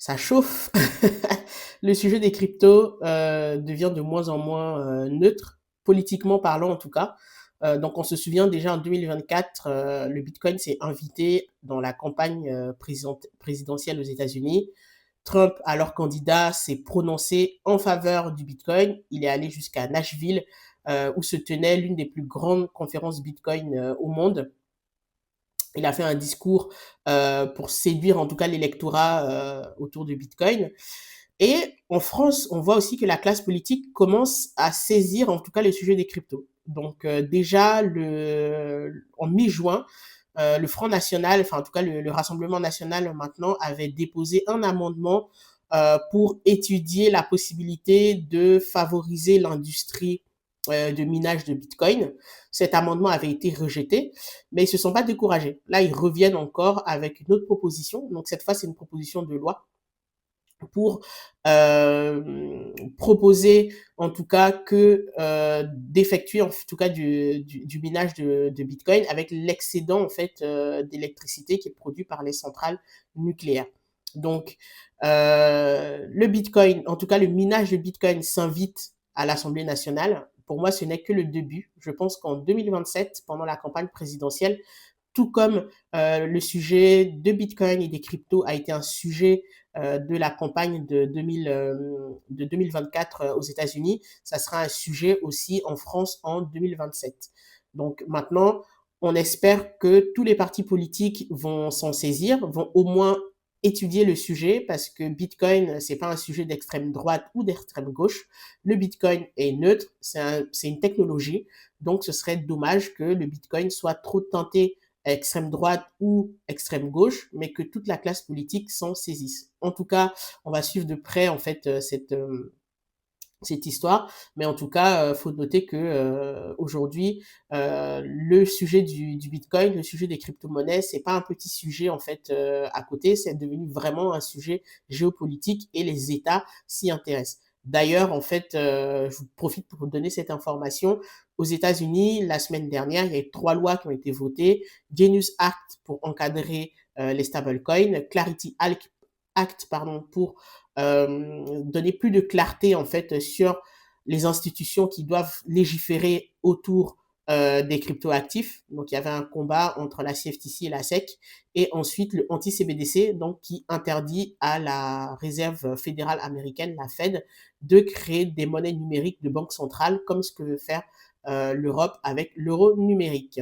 ça chauffe. Le sujet des cryptos devient de moins en moins neutre, politiquement parlant en tout cas. Donc on se souvient déjà en 2024, le Bitcoin s'est invité dans la campagne présidentielle aux États-Unis. Trump, alors candidat, s'est prononcé en faveur du Bitcoin. Il est allé jusqu'à Nashville, où se tenait l'une des plus grandes conférences Bitcoin au monde. Il a fait un discours pour séduire en tout cas l'électorat autour du Bitcoin. Et en France, on voit aussi que la classe politique commence à saisir en tout cas le sujet des cryptos. Donc déjà en mi-juin, le Front National, enfin en tout cas le Rassemblement National maintenant avait déposé un amendement pour étudier la possibilité de favoriser l'industrie de minage de Bitcoin. Cet amendement avait été rejeté, mais ils ne se sont pas découragés. Là, ils reviennent encore avec une autre proposition. Donc cette fois, c'est une proposition de loi pour proposer en tout cas que d'effectuer en tout cas du minage de Bitcoin avec l'excédent en fait d'électricité qui est produit par les centrales nucléaires. Donc le Bitcoin, en tout cas le minage de Bitcoin s'invite à l'Assemblée nationale. Pour moi, ce n'est que le début. Je pense qu'en 2027, pendant la campagne présidentielle, tout comme le sujet de Bitcoin et des cryptos a été un sujet de la campagne de 2024 aux États-Unis, ça sera un sujet aussi en France en 2027. Donc maintenant, on espère que tous les partis politiques vont s'en saisir, vont au moins étudier le sujet parce que Bitcoin, c'est pas un sujet d'extrême droite ou d'extrême gauche. Le Bitcoin est neutre, c'est une technologie. Donc, ce serait dommage que le Bitcoin soit trop tenté extrême droite ou extrême gauche, mais que toute la classe politique s'en saisisse. En tout cas, on va suivre de près en fait cette histoire, mais en tout cas, faut noter que aujourd'hui, le sujet du Bitcoin, le sujet des crypto-monnaies, c'est pas un petit sujet en fait à côté, c'est devenu vraiment un sujet géopolitique et les États s'y intéressent. D'ailleurs, en fait, je vous profite pour vous donner cette information. Aux États-Unis, la semaine dernière, il y a eu 3 lois qui ont été votées. Genius Act pour encadrer les stablecoins, Clarity Act pardon, pour donner plus de clarté en fait sur les institutions qui doivent légiférer autour des cryptoactifs. Donc il y avait un combat entre la CFTC et la SEC et ensuite le anti-CBDC donc qui interdit à la Réserve fédérale américaine, la Fed, de créer des monnaies numériques de banque centrale comme ce que veut faire l'Europe avec l'euro numérique.